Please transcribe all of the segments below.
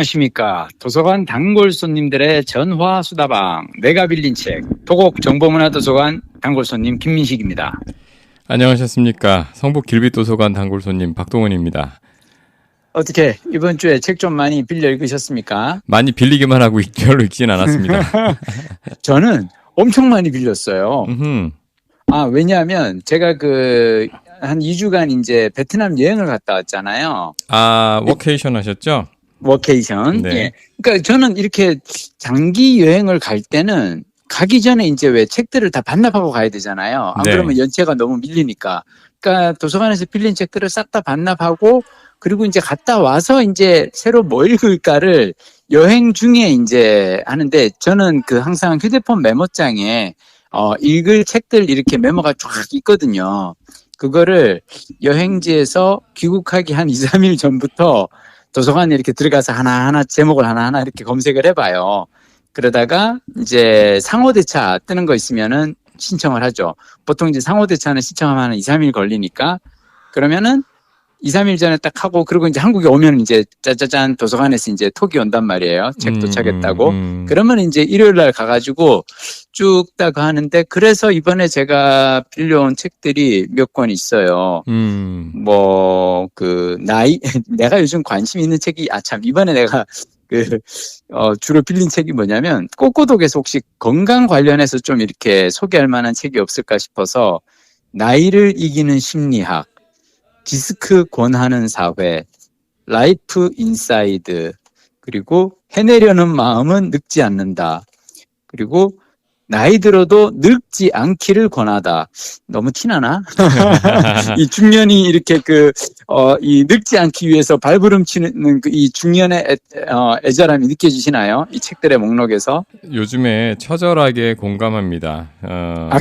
안녕하십니까. 도서관 단골 손님들의 전화 수다방, 내가 빌린 책, 도곡 정보문화도서관 단골 손님 김민식입니다. 안녕하셨습니까. 성북 길빛도서관 단골 손님 박동원입니다. 어떻게 이번 주에 책 좀 많이 빌려 읽으셨습니까? 많이 빌리기만 하고 별로 읽진 않았습니다. 저는 엄청 많이 빌렸어요. 왜냐하면 제가 한 2주간 이제 베트남 여행을 갔다 왔잖아요. 아, 워케이션 하셨죠? 워케이션. 네. 예. 그러니까 저는 이렇게 장기 여행을 갈 때는 가기 전에 이제 왜 책들을 다 반납하고 가야 되잖아요. 안 네. 그러면 연체가 너무 밀리니까. 그러니까 도서관에서 빌린 책들을 싹 다 반납하고 그리고 이제 갔다 와서 이제 새로 뭐 읽을까를 여행 중에 이제 하는데 저는 항상 휴대폰 메모장에 읽을 책들 이렇게 메모가 쫙 있거든요. 그거를 여행지에서 귀국하기 한 2, 3일 전부터 도서관에 이렇게 들어가서 하나하나 제목을 하나하나 이렇게 검색을 해봐요. 그러다가 이제 상호대차 뜨는 거 있으면은 신청을 하죠. 보통 이제 상호대차는 신청하면 한 2, 3일 걸리니까 그러면은 2, 3일 전에 딱 하고 그리고 이제 한국에 오면 이제 짜자잔 도서관에서 이제 톡이 온단 말이에요. 책 도착했다고. 그러면 이제 일요일 날 가가지고 쭉 딱 하는데 그래서 이번에 제가 빌려온 책들이 몇 권 있어요. 내가 요즘 관심 있는 책이 이번에 내가 주로 빌린 책이 뭐냐면 꼬꼬독에서 혹시 건강 관련해서 좀 이렇게 소개할 만한 책이 없을까 싶어서 나이를 이기는 심리학, 디스크 권하는 사회, 라이프 인사이드, 그리고 해내려는 마음은 늙지 않는다. 그리고 나이 들어도 늙지 않기를 권하다. 너무 티나나? 이 중년이 이렇게 이 늙지 않기 위해서 발버름 치는 이 중년의 애절함이 느껴지시나요? 이 책들의 목록에서? 요즘에 처절하게 공감합니다.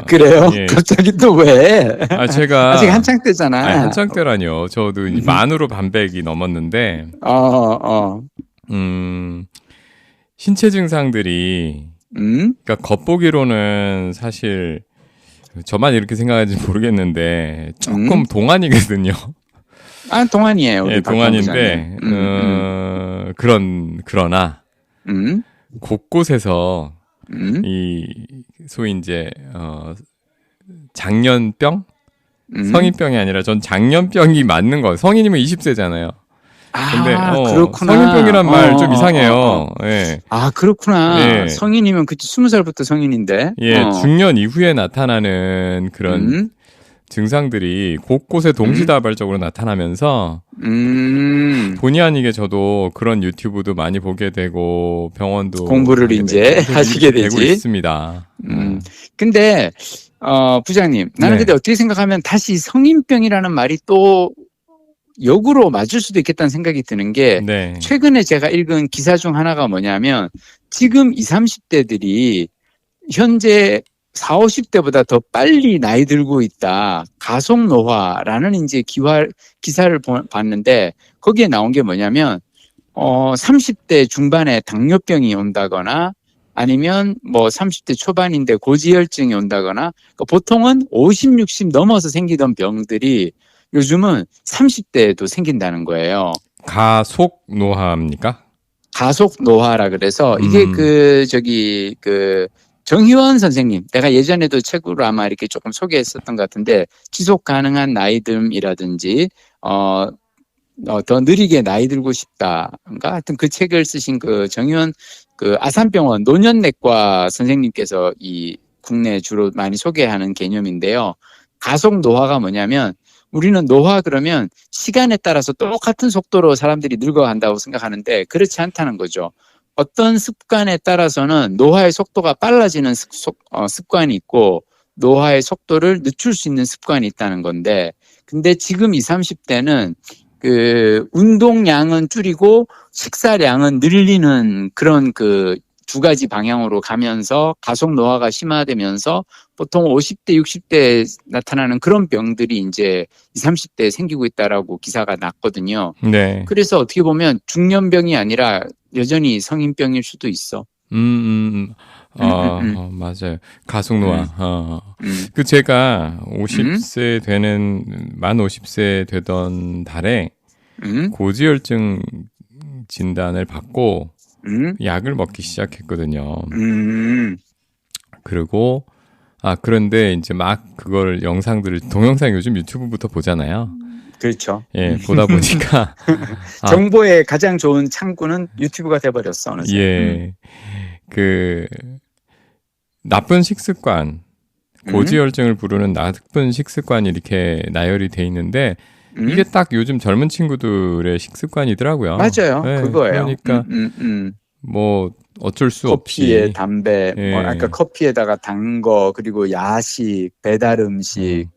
그래요? 예. 갑자기 또 왜? 제가 아직 한창 때잖아. 아니, 한창 때라뇨. 저도 만으로 반백이 넘었는데, 신체 증상들이 그러니까 겉보기로는 사실 저만 이렇게 생각하는지 모르겠는데 조금 동안이거든요. 동안이에요. 우리 예, 동안인데 그러나 곳곳에서 이 소위 이제 장년병, 성인병이 아니라 전 장년병이 맞는 거예요. 성인이면 20세잖아요. 근데 그렇구나. 성인병이란 말 좀 이상해요. 예. 그렇구나. 예. 성인이면 그치 20살부터 성인인데. 예, 중년 이후에 나타나는 그런 증상들이 곳곳에 동시다발적으로 나타나면서 본의 아니게 저도 그런 유튜브도 많이 보게 되고 병원도 공부를 이제 하시게 되지. 되고 있습니다. 근데 부장님, 나는 근데 어떻게 생각하면 다시 성인병이라는 말이 또 역으로 맞을 수도 있겠다는 생각이 드는 게 최근에 제가 읽은 기사 중 하나가 뭐냐면 지금 20, 30대들이 현재 40, 50대보다 더 빨리 나이 들고 있다. 가속 노화라는 이제 기사를 봤는데 거기에 나온 게 뭐냐면 30대 중반에 당뇨병이 온다거나 아니면 30대 초반인데 고지혈증이 온다거나 그러니까 보통은 50, 60 넘어서 생기던 병들이 요즘은 30대에도 생긴다는 거예요. 가속 노화입니까? 가속 노화라 그래서 이게 정희원 선생님, 내가 예전에도 책으로 아마 이렇게 조금 소개했었던 것 같은데 지속 가능한 나이듦이라든지 더 느리게 나이 들고 싶다. 그러니까 하여튼 그 책을 쓰신 정희원 아산병원 노년내과 선생님께서 이 국내 주로 많이 소개하는 개념인데요. 가속 노화가 뭐냐면 우리는 노화 그러면 시간에 따라서 똑같은 속도로 사람들이 늙어간다고 생각하는데 그렇지 않다는 거죠. 어떤 습관에 따라서는 노화의 속도가 빨라지는 습관이 있고 노화의 속도를 늦출 수 있는 습관이 있다는 건데 근데 지금 20, 30대는 운동량은 줄이고 식사량은 늘리는 그런 두 가지 방향으로 가면서 가속 노화가 심화되면서 보통 50대, 60대에 나타나는 그런 병들이 이제 20, 30대에 생기고 있다라고 기사가 났거든요. 네. 그래서 어떻게 보면 중년병이 아니라 여전히 성인병일 수도 있어. 맞아요. 가속 노화. 제가 50세 만 50세 되던 달에 고지혈증 진단을 받고 음, 약을 먹기 시작했거든요. 음, 그리고 그런데 이제 막 그걸 동영상 요즘 유튜브부터 보잖아요. 그렇죠. 예, 보다 보니까 아, 정보의 가장 좋은 창구는 유튜브가 돼버렸어, 어느새. 예, 그 나쁜 식습관, 고지혈증을 부르는 나쁜 식습관이 이렇게 나열이 돼 있는데 이게 딱 요즘 젊은 친구들의 식습관이더라고요. 맞아요. 예, 그거예요. 그러니까 뭐 어쩔 수 커피에 없이 담배, 예. 아까 커피에다가 단 거, 그리고 야식, 배달 음식,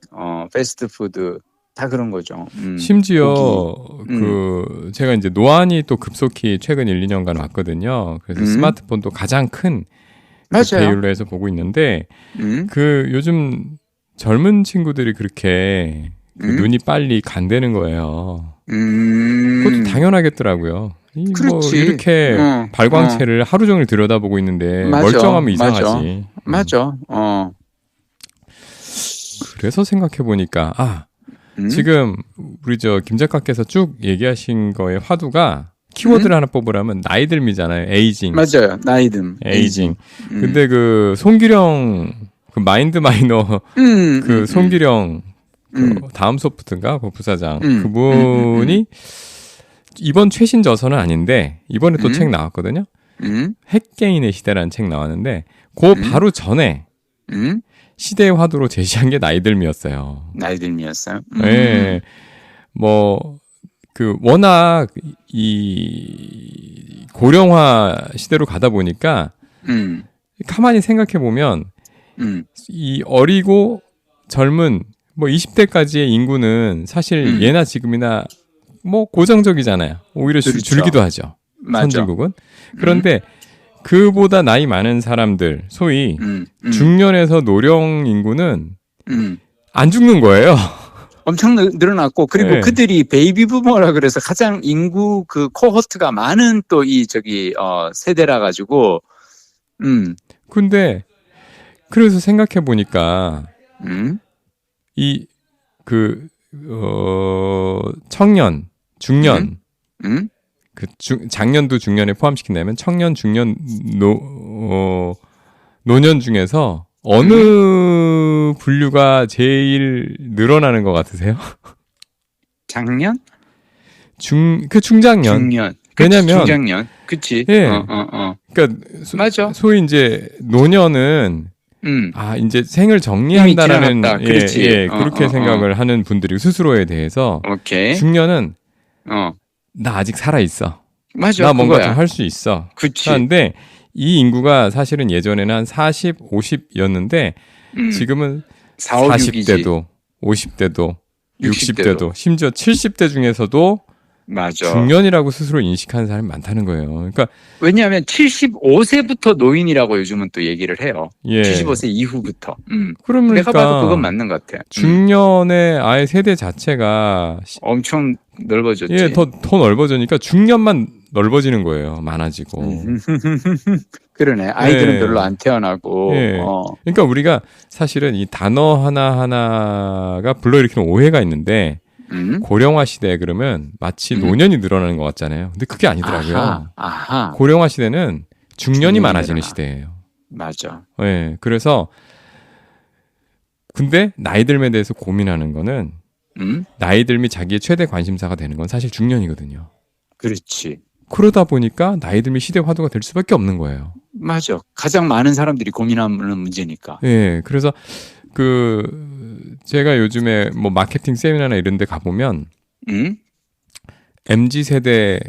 패스트푸드, 다 그런 거죠. 심지어 고기. 제가 이제 노안이 또 급속히 최근 1, 2년간 왔거든요. 그래서 스마트폰도 가장 큰 맞아요. 배율로 해서 보고 있는데 음, 요즘 젊은 친구들이 그렇게 눈이 빨리 간다는 거예요. 그것도 당연하겠더라고요. 뭐 그렇지. 이렇게 발광체를 하루 종일 들여다보고 있는데 맞아, 멀쩡하면 이상하지. 맞아. 그래서 생각해 보니까 지금 우리 김 작가께서 쭉 얘기하신 거의 화두가 키워드를 하나 뽑으라면 나이 듦이잖아요. 에이징. 맞아요. 나이듦. 에이징. 근데 송기령 마인드 마이너 송기령 다음 소프트인가 그 부사장 그분이 이번 최신 저서는 아닌데 이번에 또 책 나왔거든요. 핵개인의 시대라는 책 나왔는데 그 바로 전에 시대의 화두로 제시한 게 나이듦이었어요. 나이듦이었어요. 네. 워낙 이 고령화 시대로 가다 보니까 가만히 생각해 보면 이 어리고 젊은 20대까지의 인구는 사실 예나 지금이나 고정적이잖아요. 오히려 그렇죠. 줄기도 하죠. 맞아. 선진국은. 그런데 그보다 나이 많은 사람들, 소위 중년에서 노령 인구는 안 죽는 거예요. 엄청 늘어났고, 그리고 네. 그들이 베이비 부머라 그래서 가장 인구 코호트가 많은 또 세대라 가지고, 근데 그래서 생각해 보니까 청년, 중년, 장년도 중년에 포함시킨다면 청년, 중년, 노년 중에서 어느 분류가 제일 늘어나는 것 같으세요? 작년? 중장년. 중년. 왜냐면 중장년. 그치. 예. 그러니까 맞아. 소위 이제 노년은 이제 생을 정리한다라는 그렇지. 그렇게 생각을 하는 분들이 스스로에 대해서 오케이. 중년은 나 아직 살아 있어. 맞아. 나 뭔가 좀 할 수 있어. 그치. 그런데 이 인구가 사실은 예전에는 한 40, 50였는데 지금은 40대도, 50대도, 60대도, 심지어 70대 중에서도 맞아. 중년이라고 스스로 인식하는 사람이 많다는 거예요. 그러니까 왜냐하면 75세부터 노인이라고 요즘은 또 얘기를 해요. 예. 75세 이후부터. 그러니까 내가 봐도 그건 맞는 것 같아. 중년의 아예 세대 자체가 엄청 넓어졌지. 예, 더 넓어지니까 중년만 넓어지는 거예요. 많아지고. 그러네. 아이들은 예. 별로 안 태어나고. 예. 그러니까 우리가 사실은 이 단어 하나하나가 불러일으키는 오해가 있는데 고령화 시대에 그러면 마치 노년이 늘어나는 것 같잖아요. 근데 그게 아니더라고요. 아하. 고령화 시대는 중년이 많아지는 시대예요. 맞아. 예. 그래서 근데 나이 듦에 대해서 고민하는 거는 나이 듦이 자기의 최대 관심사가 되는 건 사실 중년이거든요. 그렇지. 그러다 보니까 나이 듦이 시대 화두가 될 수밖에 없는 거예요. 맞아. 가장 많은 사람들이 고민하는 문제니까. 예. 그래서 제가 요즘에 마케팅 세미나나 이런 데 가보면 MZ 세대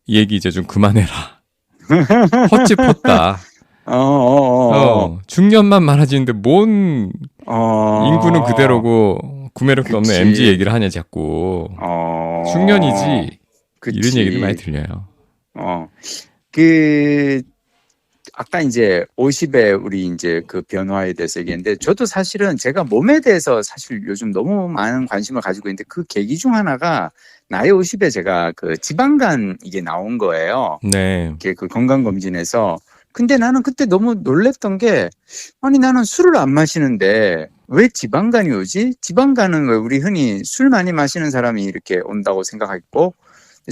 얘기 이제 좀 그만해라. 헛짚었다. 중년만 많아지는데 뭔 인구는 그대로고 구매력도 없는 MZ 얘기를 하냐 자꾸. 중년이지. 그치. 이런 얘기도 많이 들려요. 아까 이제 50에 우리 이제 그 변화에 대해서 얘기했는데 저도 사실은 제가 몸에 대해서 사실 요즘 너무 많은 관심을 가지고 있는데 그 계기 중 하나가 나이 50에 제가 그 지방간 이게 나온 거예요. 네. 이게 그 건강검진에서. 근데 나는 그때 너무 놀랬던 게 아니 나는 술을 안 마시는데 왜 지방간이 오지? 지방간은 왜 우리 흔히 술 많이 마시는 사람이 이렇게 온다고 생각했고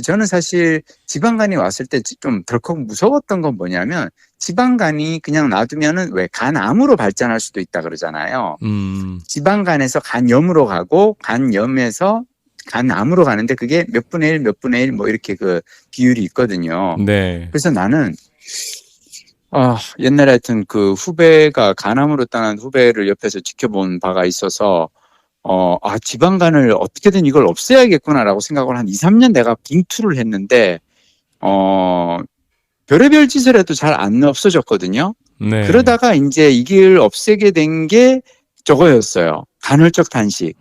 저는 사실 지방간이 왔을 때 좀 덜컥 무서웠던 건 뭐냐면 지방간이 그냥 놔두면은 왜 간암으로 발전할 수도 있다 그러잖아요. 지방간에서 간염으로 가고 간염에서 간암으로 가는데 그게 몇 분의 1, 몇 분의 1 뭐 이렇게 그 비율이 있거든요. 네. 그래서 나는 옛날에 하여튼 그 후배가 간암으로 떠난 후배를 옆에서 지켜본 바가 있어서 지방간을 어떻게든 이걸 없애야겠구나라고 생각을 한 2, 3년 내가 빙투를 했는데, 별의별 짓을 해도 잘 안 없어졌거든요. 네. 그러다가 이제 이걸 없애게 된 게 저거였어요. 간헐적 단식.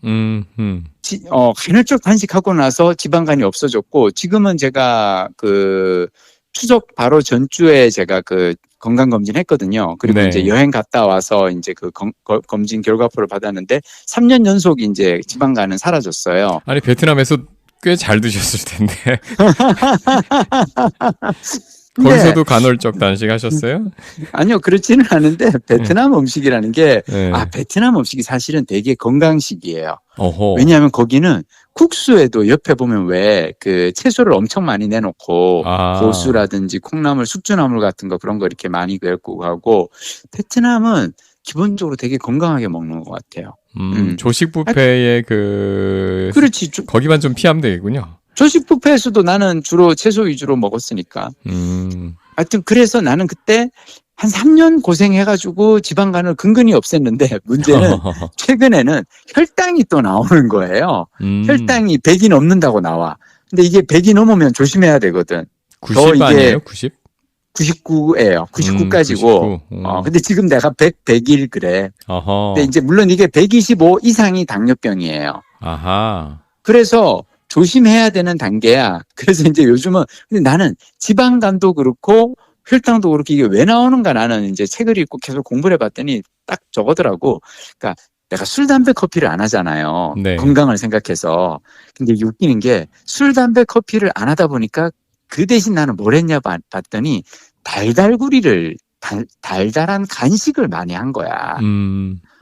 간헐적 단식하고 나서 지방간이 없어졌고, 지금은 제가 그 추석 바로 전주에 제가 그 건강검진 했거든요. 그리고 네. 이제 여행 갔다 와서 이제 그 검진 결과표를 받았는데 3년 연속 이제 지방간은 사라졌어요. 아니, 베트남에서 꽤 잘 드셨을 텐데. 거기서도 간헐적 단식 하셨어요? 아니요, 그렇지는 않은데 베트남 음식이라는 게 네. 베트남 음식이 사실은 되게 건강식이에요. 어허. 왜냐하면 거기는 국수에도 옆에 보면 왜 그 채소를 엄청 많이 내놓고 고수라든지 콩나물, 숙주나물 같은 거 그런 거 이렇게 많이 긁고 가고 베트남은 기본적으로 되게 건강하게 먹는 것 같아요. 조식 뷔페의 그렇지. 거기만 좀 피하면 되겠군요. 조식 뷔페에서도 나는 주로 채소 위주로 먹었으니까. 하여튼 그래서 나는 그때 한 3년 고생해가지고 지방간을 근근히 없앴는데 문제는 최근에는 혈당이 또 나오는 거예요. 혈당이 100이 넘는다고 나와. 근데 이게 100이 넘으면 조심해야 되거든. 90 아니에요? 90? 99예요. 99까지고. 99. 근데 지금 내가 100일 그래. 어허. 근데 이제 물론 이게 125 이상이 당뇨병이에요. 아하. 그래서 조심해야 되는 단계야. 그래서 이제 요즘은 근데 나는 지방간도 그렇고 혈당도 그렇게 이게 왜 나오는가 나는 이제 책을 읽고 계속 공부를 해봤더니 딱 저거더라고. 그러니까 내가 술, 담배, 커피를 안 하잖아요. 네. 건강을 생각해서. 근데 웃기는 게 술, 담배, 커피를 안 하다 보니까 그 대신 나는 뭘 했냐 봤더니 달달한 간식을 많이 한 거야.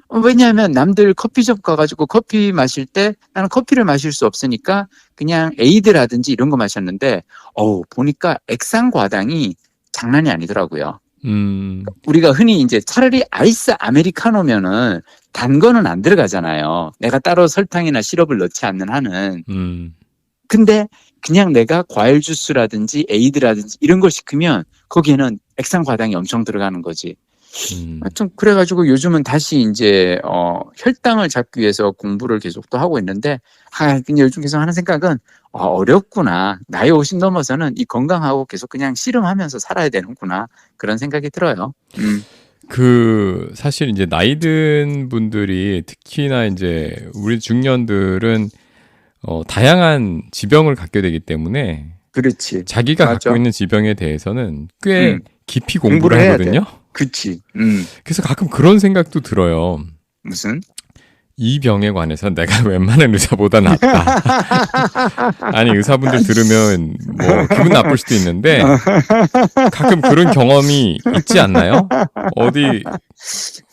왜냐하면 남들 커피숍 가가지고 커피 마실 때 나는 커피를 마실 수 없으니까 그냥 에이드라든지 이런 거 마셨는데 보니까 액상과당이 장난이 아니더라고요. 우리가 흔히 이제 차라리 아이스 아메리카노면은 단 거는 안 들어가잖아요. 내가 따로 설탕이나 시럽을 넣지 않는 한은. 근데 그냥 내가 과일 주스라든지 에이드라든지 이런 걸 시키면 거기에는 액상과당이 엄청 들어가는 거지. 하여튼 그래가지고 요즘은 다시 이제 혈당을 잡기 위해서 공부를 계속 또 하고 있는데 근데 요즘 계속 하는 생각은 어렵구나. 나이 50 넘어서는 이 건강하고 계속 그냥 씨름하면서 살아야 되는구나. 그런 생각이 들어요. 사실 이제 나이 든 분들이 특히나 이제 우리 중년들은 다양한 지병을 갖게 되기 때문에 그렇지. 자기가 맞아. 갖고 있는 지병에 대해서는 꽤 깊이 공부를 하거든요. 그렇지. 그래서 가끔 그런 생각도 들어요. 무슨? 이 병에 관해서 내가 웬만한 의사보다 낫다. 아니, 의사분들 들으면 뭐 기분 나쁠 수도 있는데 가끔 그런 경험이 있지 않나요? 어느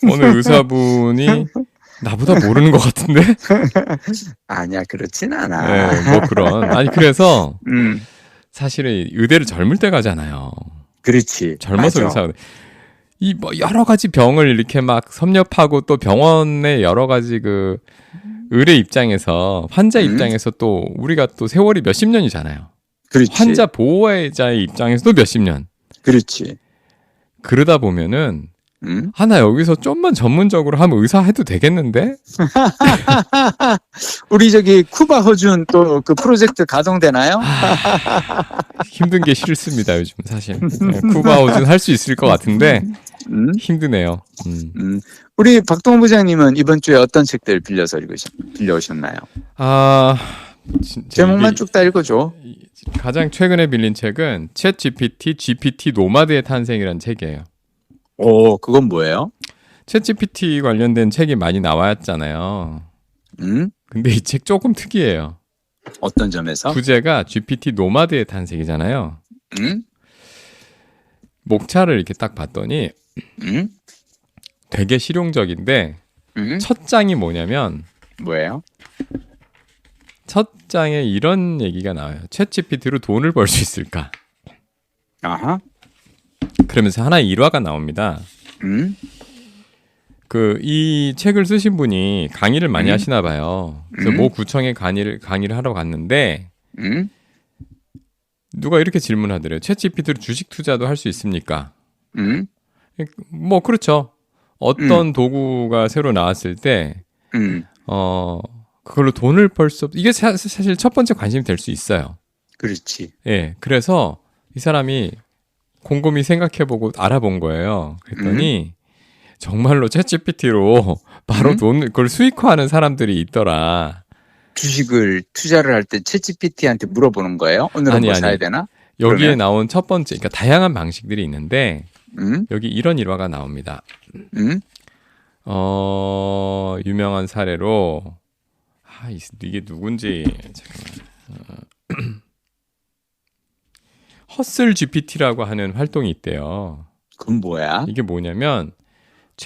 의사분이 나보다 모르는 것 같은데? 아니야, 그렇진 않아. 네, 뭐 그런. 아니, 그래서 사실은 의대를 젊을 때 가잖아요. 그렇지. 젊어서 의사. 뭐 여러 가지 병을 이렇게 막 섭렵하고 또 병원의 여러 가지 그 의뢰 입장에서 환자 입장에서 또 우리가 또 세월이 몇십 년이잖아요. 그렇지. 환자 보호자의 입장에서도 몇십 년. 그렇지. 그러다 보면은 나 여기서 좀만 전문적으로 하면 의사 해도 되겠는데? 우리 저기 쿠바 허준 또 그 프로젝트 가동되나요? 힘든 게 싫습니다, 요즘 사실. 쿠바 허준 할 수 있을 것 같은데 힘드네요. 우리 박동원 부장님은 이번 주에 어떤 책들 빌려오셨나요? 제목만 쭉 다 읽어줘. 가장 최근에 빌린 책은 챗 GPT 노마드의 탄생이라는 책이에요. 그건 뭐예요? 챗 GPT 관련된 책이 많이 나왔잖아요. 근데 이 책 조금 특이해요. 어떤 점에서? 부제가 GPT 노마드의 탄생이잖아요. 목차를 이렇게 딱 봤더니 되게 실용적인데 첫 장이 뭐냐면 뭐예요? 첫 장에 이런 얘기가 나와요. 챗 GPT로 돈을 벌 수 있을까? 아하. 그러면서 하나의 일화가 나옵니다. 이 책을 쓰신 분이 강의를 많이 하시나 봐요. 그래서 모 구청에 강의를 하러 갔는데 누가 이렇게 질문하더래요. 챗 GPT로 주식 투자도 할 수 있습니까? 뭐 그렇죠. 어떤 도구가 새로 나왔을 때 그걸로 돈을 벌 수 이게 사실 첫 번째 관심이 될 수 있어요. 그렇지. 예. 그래서 이 사람이 곰곰이 생각해보고 알아본 거예요. 그랬더니 정말로 챗GPT로 바로 그걸 수익화하는 사람들이 있더라. 주식을 투자를 할 때 챗GPT한테 물어보는 거예요? 오늘은 뭐 사야 되나? 여기에 그러면? 나온 첫 번째, 그러니까 다양한 방식들이 있는데 여기 이런 일화가 나옵니다. 유명한 사례로 이게 누군지 잠깐만. 허슬 GPT라고 하는 활동이 있대요. 그건 뭐야? 이게 뭐냐면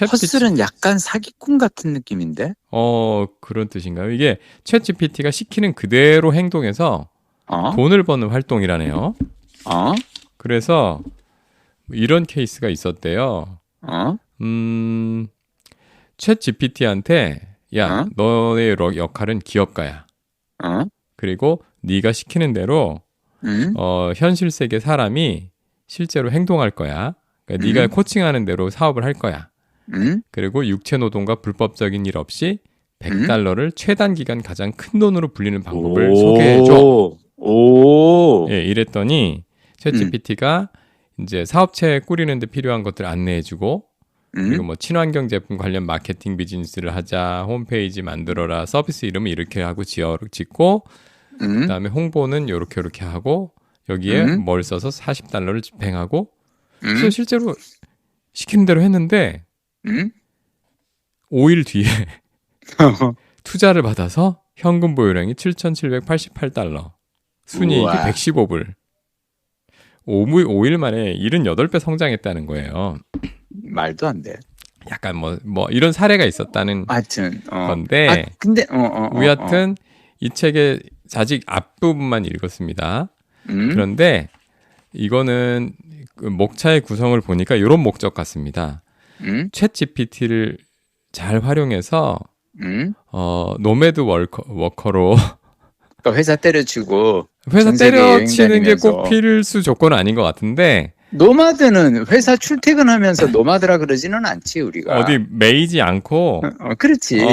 허슬은 약간 사기꾼 같은 느낌인데? 그런 뜻인가요? 이게 챗 GPT가 시키는 그대로 행동해서 돈을 버는 활동이라네요. 그래서 이런 케이스가 있었대요. 챗 GPT한테 너의 역할은 기업가야. 그리고 네가 시키는 대로 현실 세계 사람이 실제로 행동할 거야. 그러니까 네가 코칭하는 대로 사업을 할 거야. 그리고 육체 노동과 불법적인 일 없이 $100를 최단 기간 가장 큰 돈으로 불리는 방법을 소개해줘. 예, 이랬더니 챗GPT가 이제 사업체 꾸리는 데 필요한 것들 안내해주고 그리고 뭐 친환경 제품 관련 마케팅 비즈니스를 하자, 홈페이지 만들어라, 서비스 이름을 이렇게 하고 짓고 그다음에 홍보는 요렇게 하고 여기에 뭘 써서 $40를 집행하고 그래서 실제로 시키는 대로 했는데 5일 뒤에 투자를 받아서 현금 보유량이 $7,788, 순이익이 우와. 115불. 5일 만에 78배 성장했다는 거예요. 말도 안 돼. 약간 뭐 이런 사례가 있었다는 하여튼 건데 근데 우리 하여튼 이 책의 아직 앞부분만 읽었습니다. 그런데 이거는 그 목차의 구성을 보니까 이런 목적 같습니다. 챗 GPT를 잘 활용해서 노매드 워커로 그러니까 회사 때려치고 회사 전 세계 때려치는 게 여행 꼭 필수 조건은 아닌 것 같은데 노마드는 회사 출퇴근하면서 노마드라 그러지는 않지 우리가. 어디 매이지 않고 그렇지.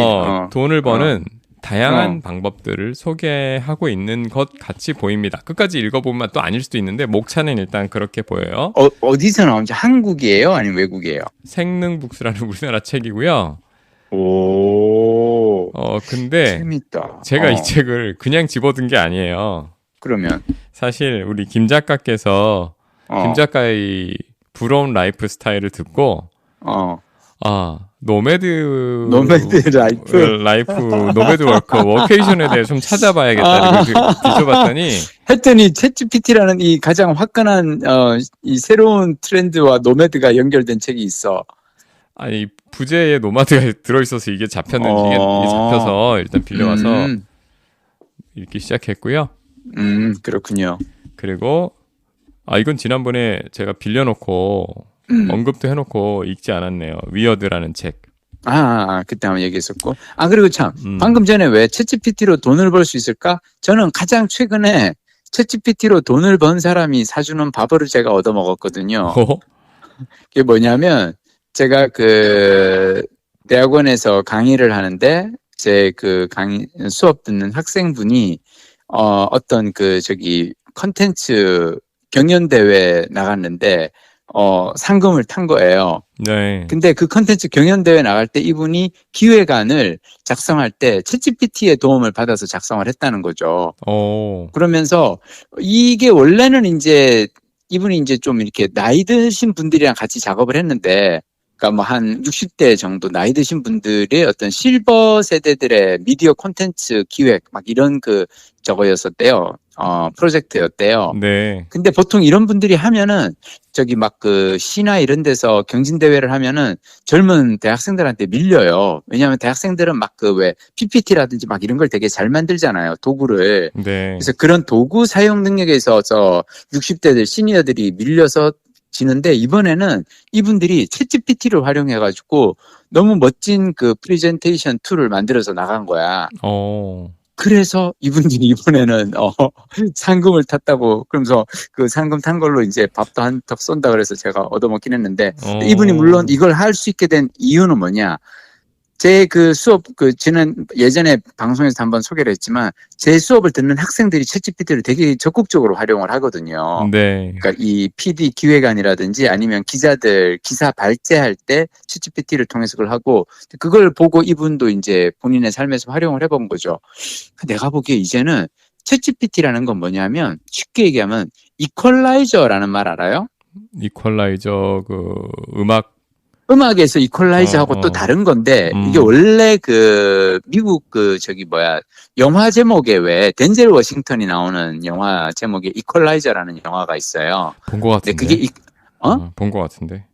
돈을 버는 다양한 방법들을 소개하고 있는 것 같이 보입니다. 끝까지 읽어보면 또 아닐 수도 있는데 목차는 일단 그렇게 보여요. 어디서 나온지 한국이에요? 아니면 외국이에요? 생능북스라는 우리나라 책이고요. 오. 근데 재밌다. 제가 이 책을 그냥 집어든 게 아니에요. 그러면 사실 우리 김 작가께서 김 작가의 부러운 라이프 스타일을 듣고 노매드 라이프 노매드 워케이션에 대해 좀 찾아봐야겠다. 뒤져봤더니 했더니 챗GPT라는 이 가장 화끈한 이 새로운 트렌드와 노매드가 연결된 책이 있어. 아니 부제에 노마드가 들어있어서 이게 잡혔는지 이게 잡혀서 일단 빌려와서 읽기 시작했고요. 그렇군요. 그리고 이건 지난번에 제가 빌려놓고 언급도 해놓고 읽지 않았네요. 위어드라는 책. 그때 한번 얘기했었고. 그리고 참 방금 전에 왜 챗GPT로 돈을 벌 수 있을까? 저는 가장 최근에 챗GPT로 돈을 번 사람이 사주는 밥을 제가 얻어먹었거든요. 그게 뭐냐면 제가 그 대학원에서 강의를 하는데 제 그 강의 수업 듣는 학생분이 어떤 컨텐츠 경연대회 나갔는데 상금을 탄 거예요. 네. 근데 그 컨텐츠 경연대회 나갈 때 이분이 기획안을 작성할 때 챗GPT의 도움을 받아서 작성을 했다는 거죠. 그러면서 이게 원래는 이제 이분이 이제 좀 이렇게 나이 드신 분들이랑 같이 작업을 했는데 그러니까 뭐 한 60대 정도 나이 드신 분들의 어떤 실버 세대들의 미디어 콘텐츠 기획 막 이런 그 저거였었대요. 프로젝트였대요. 네. 근데 보통 이런 분들이 하면은 저기 막 그 시나 이런 데서 경진 대회를 하면은 젊은 대학생들한테 밀려요. 왜냐하면 대학생들은 막 그 왜 PPT라든지 막 이런 걸 되게 잘 만들잖아요. 도구를. 네. 그래서 그런 도구 사용 능력에 있어서 60대들 시니어들이 밀려서 지는데 이번에는 이분들이 챗GPT를 활용해가지고 너무 멋진 그 프레젠테이션 툴을 만들어서 나간 거야. 그래서 이분들이 이번에는 상금을 탔다고 그러면서 그 상금 탄 걸로 이제 밥도 한 턱 쏜다 그래서 제가 얻어먹긴 했는데 이분이 물론 이걸 할 수 있게 된 이유는 뭐냐? 제 그 수업 저는 예전에 방송에서 한번 소개를 했지만 제 수업을 듣는 학생들이 챗GPT를 되게 적극적으로 활용을 하거든요. 네. 그러니까 이 PD 기획안이라든지 아니면 기자들 기사 발제할 때 챗GPT를 통해서 그걸 하고 그걸 보고 이분도 이제 본인의 삶에서 활용을 해본 거죠. 내가 보기에 이제는 챗GPT라는 건 뭐냐면 쉽게 얘기하면 이퀄라이저라는 말 알아요? 이퀄라이저 음악에서 이퀄라이저하고 또 다른 건데 이게 원래 그 미국 영화 제목에 왜 덴젤 워싱턴이 나오는 영화 제목에 이퀄라이저라는 영화가 있어요. 본 것 같은데. 그게 본 것 같은데.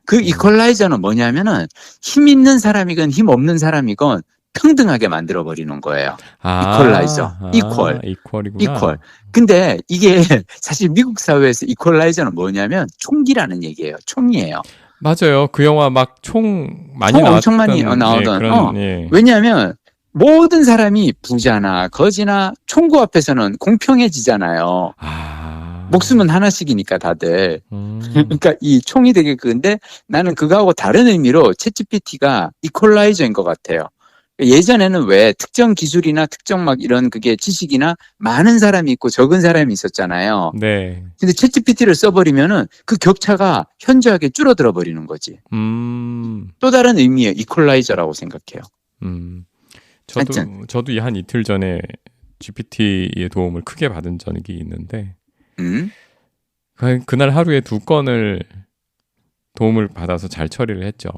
그 이퀄라이저는 뭐냐면은 힘 있는 사람이건 힘 없는 사람이건 평등하게 만들어 버리는 거예요. 이퀄라이저, 이퀄이구나. 근데 이게 사실 미국 사회에서 이퀄라이저는 뭐냐면 총기라는 얘기예요. 총이에요. 맞아요. 그 영화 막 총 많이 나왔던. 엄청 많이 나오던. 왜냐하면 모든 사람이 부자나 거지나 총구 앞에서는 공평해지잖아요. 목숨은 하나씩이니까 다들. 그러니까 이 총이 되게 근데 나는 그거하고 다른 의미로 챗GPT가 이퀄라이저인 것 같아요. 예전에는 왜 특정 기술이나 특정 막 이런 그게 지식이나 많은 사람이 있고 적은 사람이 있었잖아요. 네. 근데 챗GPT를 써버리면은 그 격차가 현저하게 줄어들어 버리는 거지. 또 다른 의미의 이퀄라이저라고 생각해요. 저도 한 이틀 전에 GPT의 도움을 크게 받은 적이 있는데, 그날 하루에 2건을 도움을 받아서 잘 처리를 했죠.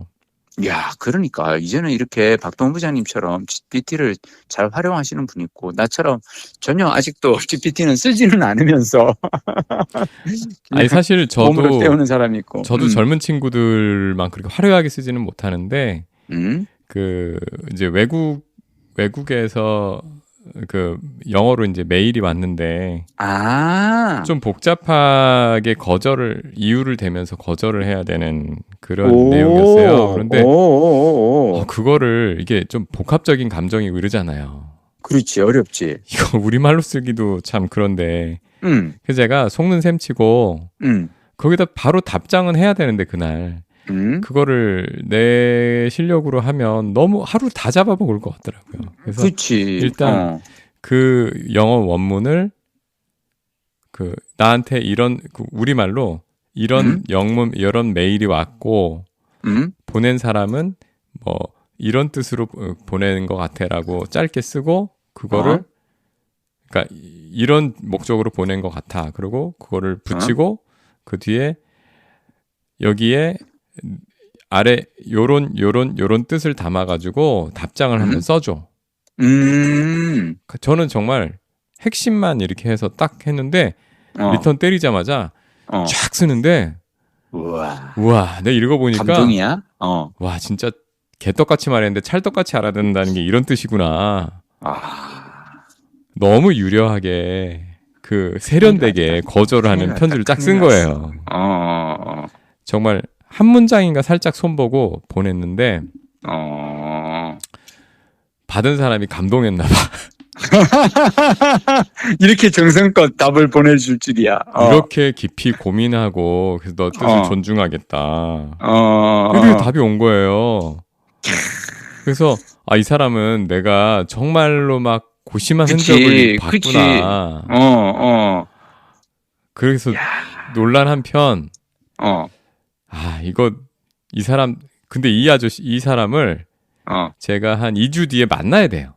야, 그러니까 이제는 이렇게 박동훈 부장님처럼 GPT를 잘 활용하시는 분이 있고 나처럼 전혀 아직도 GPT는 쓰지는 않으면서 아니 사실 몸으로 때우는 사람이 있고 저도 젊은 친구들만 그렇게 화려하게 쓰지는 못하는데 그 이제 외국에서 그 영어로 이제 메일이 왔는데 좀 복잡하게 이유를 대면서 거절을 해야 되는 그런 내용이었어요. 그런데 그거를 이게 좀 복합적인 감정이고 이러잖아요. 그렇지, 어렵지. 이거 우리말로 쓰기도 참 그런데 그래서 제가 속는 셈 치고 거기다 바로 답장은 해야 되는데 그날 그거를 내 실력으로 하면 너무 하루 다 잡아먹을 것 같더라고요. 그래서 그치. 일단 그 영어 원문을 나한테 이런 우리말로 이런 영문 이런 메일이 왔고 보낸 사람은 뭐 이런 뜻으로 보내는 것 같아라고 짧게 쓰고 그거를 그러니까 이런 목적으로 보낸 것 같아. 그리고 그거를 붙이고 그 뒤에 여기에 아래 요런 뜻을 담아가지고 답장을 한번 써줘. 저는 정말 핵심만 이렇게 해서 딱 했는데 리턴 때리자마자 쫙 쓰는데 우와 내가 읽어보니까 감동이야? 와 진짜 개떡같이 말했는데 찰떡같이 알아듣는다는 게 이런 뜻이구나. 너무 유려하게 세련되게 거절을 하는 편지를 쫙 쓴 거예요. 정말 한 문장인가 살짝 손보고 보냈는데 받은 사람이 감동했나 봐. 이렇게 정성껏 답을 보내줄 줄이야. 이렇게 깊이 고민하고 그래서 너 뜻을 존중하겠다. 이렇게 답이 온 거예요. 그래서 이 사람은 내가 정말로 막 고심한 흔적을 봤구나. 그래서 논란 한편 이 사람 근데 이 사람을 제가 한 2주 뒤에 만나야 돼요.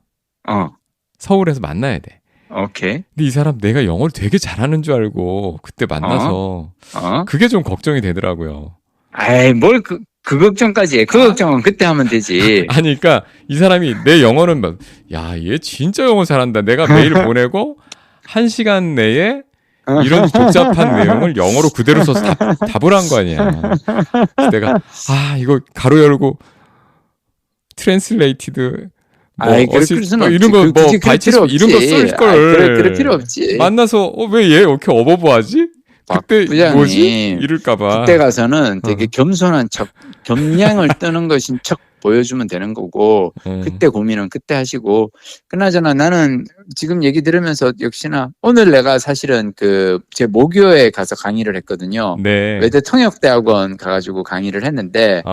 서울에서 만나야 돼. 오케이. 근데 이 사람 내가 영어를 되게 잘하는 줄 알고 그때 만나서 그게 좀 걱정이 되더라고요. 에이, 그 걱정까지 해. 그 걱정은 그때 하면 되지. 아니, 그러니까 이 사람이 내 영어는 막, 야, 얘 진짜 영어 잘한다. 내가 메일 보내고 1시간 내에 이런 복잡한 내용을 영어로 그대로 써서 답을 한 거 아니야. 그래서 내가 이거 가로 열고 트랜슬레이티드 뭐 그럴 수는 뭐 없지. 이런 거 뭐 굳이 그럴 바이트 필요 없지. 이런 거 쓸 걸. 그럴 필요 없지. 만나서 왜 얘 이렇게 어버버하지? 그때 부장님, 뭐지? 이럴까봐. 그때 가서는 되게 겸손한 척, 겸양을 뜨는 것인 척 보여주면 되는 거고, 그때 고민은 그때 하시고, 그나저나 나는 지금 얘기 들으면서 역시나 오늘 내가 사실은 제 모교에 가서 강의를 했거든요. 네. 외대 통역대학원 가가지고 강의를 했는데,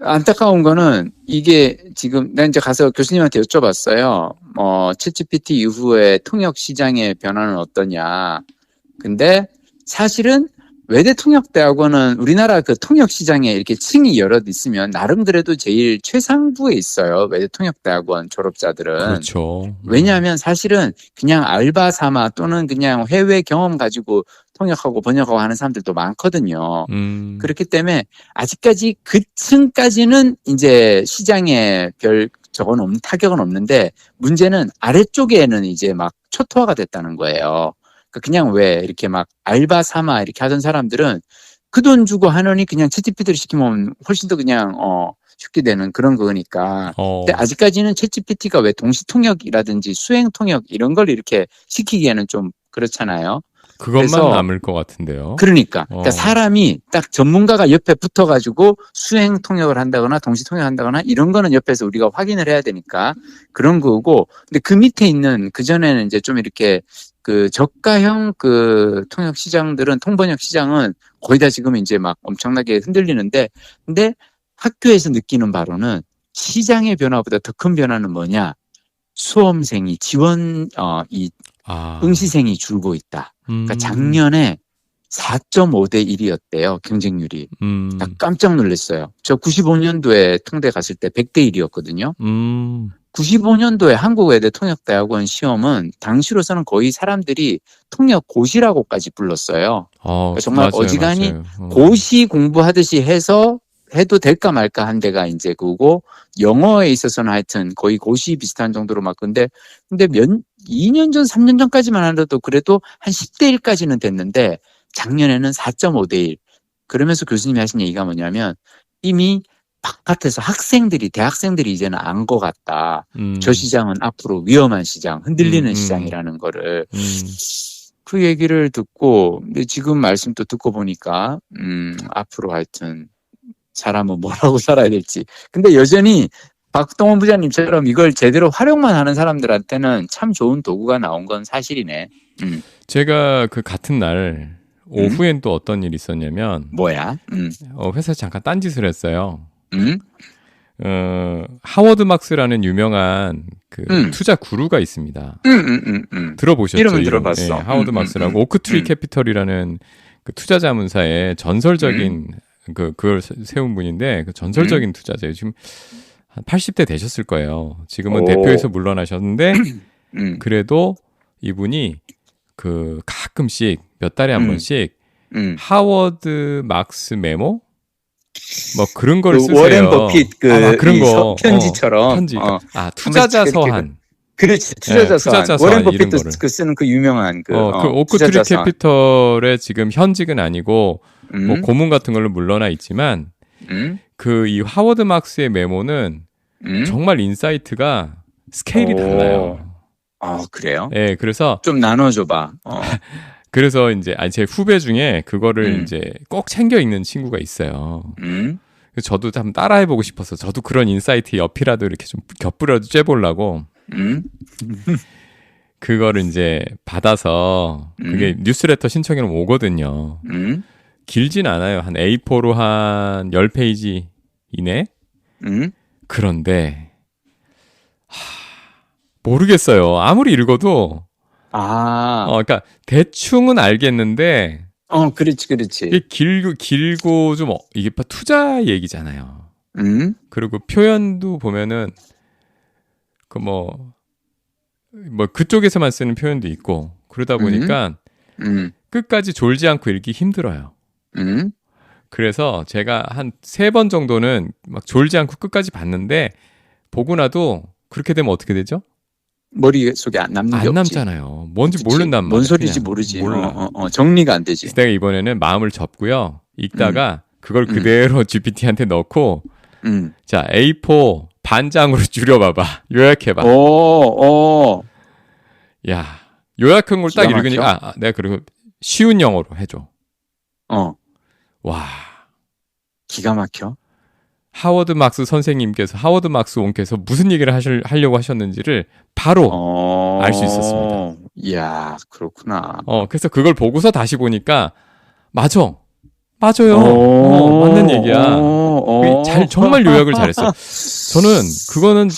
안타까운 거는 이게 지금 난 이제 가서 교수님한테 여쭤봤어요. 챗GPT 이후에 통역 시장의 변화는 어떠냐. 근데 사실은 외대 통역대학원은 우리나라 그 통역 시장에 이렇게 층이 여럿 있으면 나름 그래도 제일 최상부에 있어요. 외대 통역대학원 졸업자들은. 그렇죠. 왜냐하면 사실은 그냥 알바 삼아 또는 그냥 해외 경험 가지고 통역하고 번역하고 하는 사람들도 많거든요. 그렇기 때문에 아직까지 그 층까지는 이제 시장에 별 타격은 없는데 문제는 아래쪽에는 이제 막 초토화가 됐다는 거예요. 그냥 왜 이렇게 막 알바 삼아 이렇게 하던 사람들은 그 돈 주고 하느니 그냥 챗GPT를 시키면 훨씬 더 그냥 쉽게 되는 그런 거니까. 근데 아직까지는 챗GPT가 왜 동시통역이라든지 수행통역 이런 걸 이렇게 시키기에는 좀 그렇잖아요. 그것만 남을 것 같은데요. 그러니까 사람이 딱 전문가가 옆에 붙어가지고 수행 통역을 한다거나 동시 통역을 한다거나 이런 거는 옆에서 우리가 확인을 해야 되니까 그런 거고. 근데 그 밑에 있는 그 전에는 이제 좀 이렇게 저가형 통역 시장들은 통번역 시장은 거의 다 지금 이제 막 엄청나게 흔들리는데, 근데 학교에서 느끼는 바로는 시장의 변화보다 더 큰 변화는 뭐냐? 수험생이 응시생이 줄고 있다. 그러니까 작년에 4.5대 1이었대요. 경쟁률이. 나 깜짝 놀랐어요. 저 95년도에 통대 갔을 때 100대 1이었거든요. 95년도에 한국외대 통역대학원 시험은 당시로서는 거의 사람들이 통역고시라고까지 불렀어요. 그러니까 정말 맞아요, 어지간히 맞아요. 고시 공부하듯이 해도 될까 말까 한 데가 이제 그거고, 영어에 있어서는 하여튼 거의 고시 비슷한 정도로 막 근데 2년 전, 3년 전까지만 하더라도 그래도 한 10대 1까지는 됐는데 작년에는 4.5대 1. 그러면서 교수님이 하신 얘기가 뭐냐면 이미 바깥에서 대학생들이 이제는 안 것 같다. 저 시장은 앞으로 위험한 시장, 흔들리는 시장이라는 거를. 그 얘기를 듣고, 근데 지금 말씀 또 듣고 보니까, 앞으로 하여튼 사람은 뭐라고 살아야 될지. 근데 여전히 박동원 부장님처럼 이걸 제대로 활용만 하는 사람들한테는 참 좋은 도구가 나온 건 사실이네. 제가 그 같은 날 오후엔 또 어떤 일이 있었냐면 뭐야? 회사에서 잠깐 딴짓을 했어요. 하워드 막스라는 유명한 투자 구루가 있습니다. 들어보셨죠? 이름은 들어봤어. 네, 하워드 막스라고 오크트리 캐피털이라는 그 투자 자문사의 전설적인 그걸 세운 분인데 그 전설적인 투자자예요. 지금 한 80대 되셨을 거예요. 지금은 대표에서 물러나셨는데 그래도 이분이 가끔씩 몇 달에 한 번씩 하워드 막스 메모 뭐 그런 걸 쓰세요. 워렌 버핏 그런 거 편지처럼. 편지. 투자자 서한. 그렇지. 투자자 서한. 워렌 버핏도 쓰는 그 유명한 그 오크트리 캐피털의 지금 현직은 아니고 뭐 고문 같은 걸로 물러나 있지만 이 하워드 막스의 메모는 정말 인사이트가 스케일이 달라요. 그래요? 네, 그래서 좀 나눠줘봐. 그래서 이제 제 후배 중에 그거를 이제 꼭 챙겨 읽는 친구가 있어요. 그래서 저도 한번 따라해보고 싶어서 저도 그런 인사이트 옆이라도 이렇게 좀 곁부려도 쬐보려고 그거를 이제 받아서 그게 뉴스레터 신청이 오거든요. 길진 않아요. 한 A4로 한 10페이지 이내. 그런데 모르겠어요. 아무리 읽어도 그러니까 대충은 알겠는데 그렇지. 이게 길고 좀 이게 투자 얘기잖아요. 그리고 표현도 보면은 뭐 그쪽에서만 쓰는 표현도 있고 그러다 보니까 끝까지 졸지 않고 읽기 힘들어요. 그래서 제가 한 3번 정도는 막 졸지 않고 끝까지 봤는데 보고 나도 그렇게 되면 어떻게 되죠? 머릿속에 안 남는 게 안 없지. 남잖아요. 뭔지 그치? 모른단 말이야. 뭔 소리인지 그냥 모르지. 몰라. 정리가 안 되지. 그래서 내가 이번에는 마음을 접고요. 읽다가 그걸 음. 그대로 GPT한테 넣고 음. 자, A4 반장으로 줄여봐봐. 요약해봐. 오. 야, 요약한 걸 딱 기가 읽으니까 내가 그리고 쉬운 영어로 해줘. 와, 기가 막혀. 하워드 막스 선생님께서 하워드 막스 온께서 무슨 얘기를 하려고 하셨는지를 바로 알 수 있었습니다. 이야, 그렇구나. 그래서 그걸 보고서 다시 보니까 맞아요. 맞는 얘기야. 정말 요약을 잘했어. 저는 그거는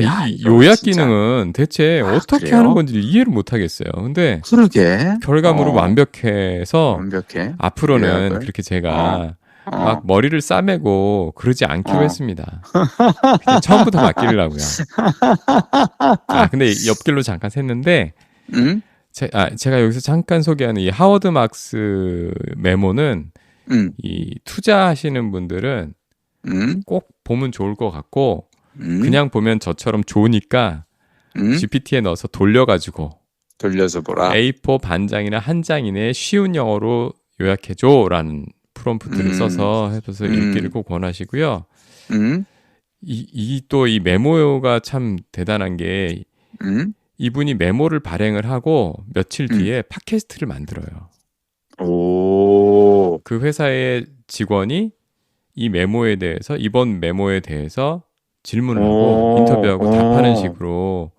이 요약 진짜. 기능은 대체 어떻게 그래요? 하는 건지 이해를 못 하겠어요. 근데 그러게. 결과물은 완벽해서 완벽해. 앞으로는 요약을. 그렇게 제가 어. 막 머리를 싸매고 그러지 않기로 했습니다. 그냥 처음부터 맡기려고요. 근데 옆길로 잠깐 샜는데 응? 제가 여기서 잠깐 소개하는 이 하워드 막스 메모는 응. 이 투자하시는 분들은 응? 꼭 보면 좋을 것 같고 응? 그냥 보면 저처럼 좋으니까 응? GPT에 넣어서 돌려가지고 돌려서 보라. A4 반장이나 한 장 이내에 쉬운 영어로 요약해줘라는 프롬프트를 써서 해서 읽기를 꼭 권하시고요. 응? 이 메모가 참 대단한 게 응? 이분이 메모를 발행을 하고 며칠 뒤에 팟캐스트를 만들어요. 오. 그 회사의 직원이 이 메모에 대해서 이번 메모에 대해서 질문을 하고 인터뷰하고 답하는 식으로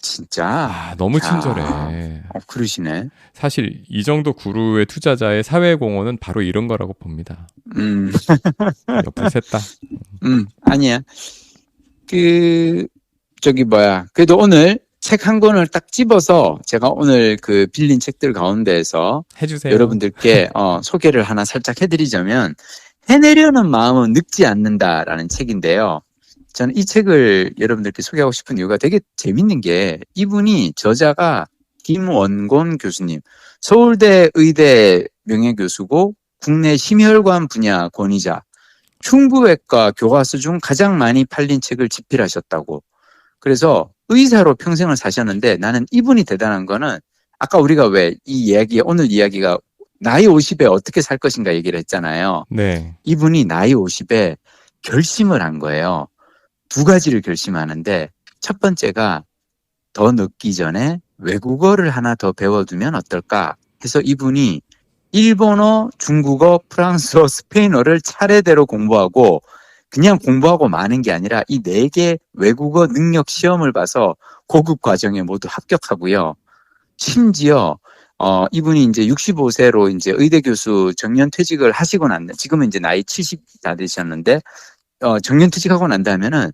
진짜? 너무 친절해. 그러시네. 사실 이 정도 구루의 투자자의 사회 공헌은 바로 이런 거라고 봅니다. 옆을 샜다. 아니야. 그래도 오늘 책 한 권을 딱 집어서 제가 오늘 그 빌린 책들 가운데에서 해주세요. 여러분들께 소개를 하나 살짝 해드리자면 해내려는 마음은 늙지 않는다라는 책인데요. 저는 이 책을 여러분들께 소개하고 싶은 이유가 되게 재밌는 게 이분이 저자가 김원곤 교수님, 서울대 의대 명예교수고 국내 심혈관 분야 권위자, 흉부외과 교과서 중 가장 많이 팔린 책을 집필하셨다고. 그래서 의사로 평생을 사셨는데 나는 이분이 대단한 거는 아까 우리가 왜 오늘 이야기가 나이 50에 어떻게 살 것인가 얘기를 했잖아요. 네. 이분이 나이 50에 결심을 한 거예요. 2가지를 결심하는데 첫 번째가 더 늙기 전에 외국어를 하나 더 배워두면 어떨까 해서 이분이 일본어, 중국어, 프랑스어, 스페인어를 차례대로 공부하고 그냥 공부하고 마는 게 아니라 이 4개 외국어 능력 시험을 봐서 고급 과정에 모두 합격하고요. 심지어 이분이 이제 65세로 이제 의대 교수 정년 퇴직을 하시고 지금은 이제 나이 70 다 되셨는데 정년 퇴직하고 난 다음에는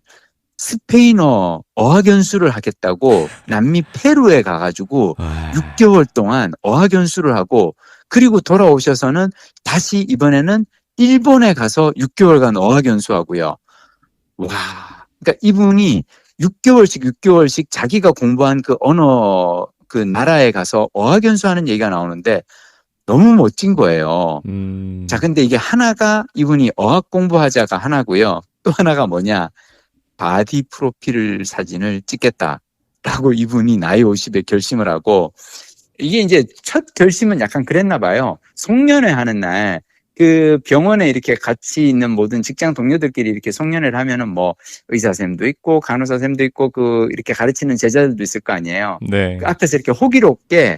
스페인어 어학연수를 하겠다고 남미 페루에 가가지고 6개월 동안 어학연수를 하고 그리고 돌아오셔서는 다시 이번에는 일본에 가서 6개월간 어학연수하고요. 와, 그러니까 이분이 6개월씩 자기가 공부한 그 언어 그 나라에 가서 어학연수하는 얘기가 나오는데 너무 멋진 거예요. 자, 근데 이게 하나가 이분이 어학 공부하자가 하나고요. 또 하나가 뭐냐? 바디 프로필 사진을 찍겠다라고 이분이 나이 50에 결심을 하고 이게 이제 첫 결심은 약간 그랬나 봐요. 송년회 하는 날 그 병원에 이렇게 같이 있는 모든 직장 동료들끼리 이렇게 송년회를 하면은 뭐 의사쌤도 있고 간호사쌤도 있고 그 이렇게 가르치는 제자들도 있을 거 아니에요. 네. 그 앞에서 이렇게 호기롭게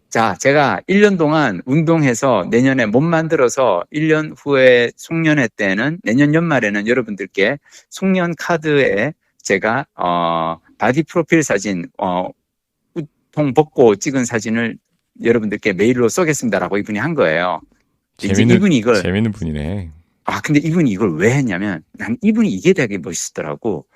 자, 제가 1년 동안 운동해서 내년에 몸 만들어서 1년 후에 송년회 때는 내년 연말에는 여러분들께 송년 카드에 제가 바디 프로필 사진 우통 벗고 찍은 사진을 여러분들께 메일로 쏘겠습니다라고 이분이 한 거예요. 재밌는 분이네. 근데 이분이 이걸 왜 했냐면 난 이분이 이게 되게 멋있더라고.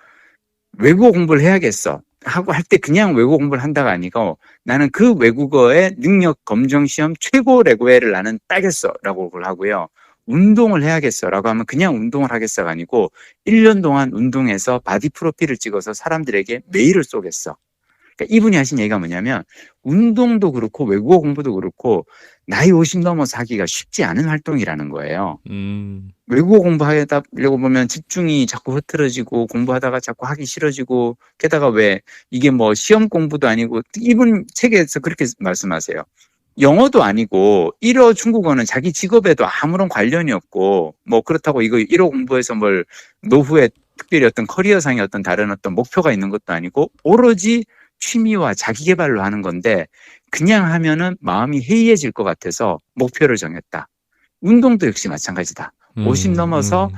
외국어 공부를 해야겠어 하고 할 때 그냥 외국어 공부를 한다가 아니고 나는 그 외국어의 능력 검정 시험 최고 레벨을 나는 따겠어라고 그걸 하고요. 운동을 해야겠어라고 하면 그냥 운동을 하겠어가 아니고 1년 동안 운동해서 바디 프로필을 찍어서 사람들에게 메일을 쏘겠어. 그러니까 이분이 하신 얘기가 뭐냐면 운동도 그렇고 외국어 공부도 그렇고 나이 50 넘어서 하기가 쉽지 않은 활동이라는 거예요. 외국어 공부하려고 보면 집중이 자꾸 흐트러지고 공부하다가 자꾸 하기 싫어지고 게다가 왜 이게 뭐 시험 공부도 아니고 이분 책에서 그렇게 말씀하세요. 영어도 아니고 1어 중국어는 자기 직업에도 아무런 관련이 없고 뭐 그렇다고 이거 1어 공부해서 뭘 노후에 특별히 어떤 커리어상의 어떤 다른 어떤 목표가 있는 것도 아니고 오로지 취미와 자기 개발로 하는 건데 그냥 하면은 마음이 해이해질 것 같아서 목표를 정했다. 운동도 역시 마찬가지다. 50 넘어서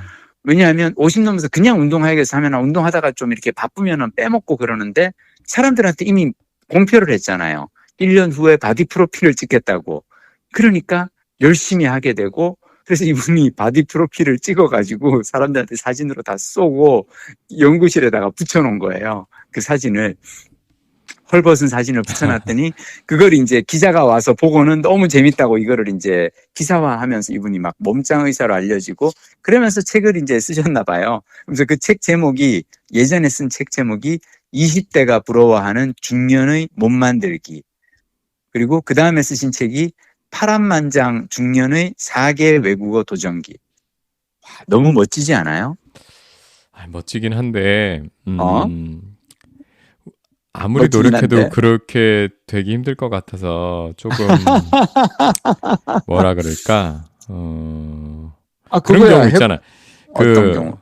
왜냐하면 50 넘어서 그냥 운동해야겠어 하면 운동하다가 좀 이렇게 바쁘면은 빼먹고 그러는데 사람들한테 이미 공표를 했잖아요. 1년 후에 바디 프로필을 찍겠다고. 그러니까 열심히 하게 되고 그래서 이분이 바디 프로필을 찍어가지고 사람들한테 사진으로 다 쏘고 연구실에다가 붙여놓은 거예요. 그 사진을. 헐벗은 사진을 붙여놨더니 그걸 이제 기자가 와서 보고는 너무 재밌다고 이거를 이제 기사화하면서 이분이 막 몸짱 의사로 알려지고 그러면서 책을 이제 쓰셨나 봐요. 그래서 그 책 제목이 예전에 쓴 책 제목이 20대가 부러워하는 중년의 몸 만들기. 그리고 그 다음에 쓰신 책이 파란만장 중년의 4개 외국어 도전기. 너무 멋지지 않아요? 멋지긴 한데, 어? 아무리 멋지긴 노력해도 한데. 그렇게 되기 힘들 것 같아서 조금 뭐라 그럴까? 그런 그거야. 경우 있잖아. 어떤 경우?